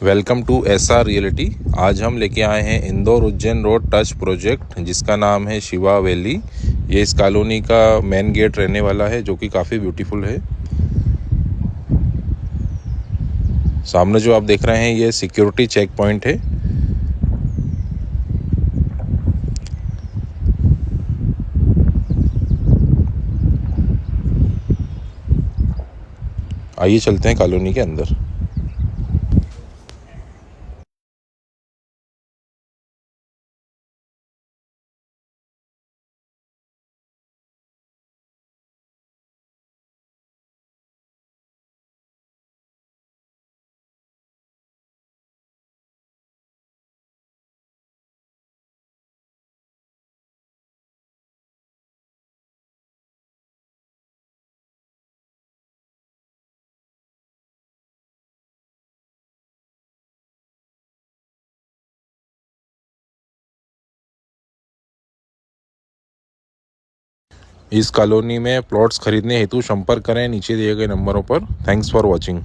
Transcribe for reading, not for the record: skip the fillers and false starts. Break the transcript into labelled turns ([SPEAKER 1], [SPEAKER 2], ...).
[SPEAKER 1] Welcome to SR reality. आज हम लेके आए हैं Indore Ujjain road touch project, जिसका नाम है शिवा वैली। ये इस कॉलोनी का मेन गेट रहने वाला है, जो कि काफ़ी ब्यूटीफुल है। सामने जो आप देख रहे हैं ये सिक्योरिटी चेक पॉइंट है। आइए चलते हैं कॉलोनी के अंदर। इस कॉलोनी में प्लॉट्स खरीदने हेतु संपर्क करें नीचे दिए गए नंबरों पर। Thanks for watching.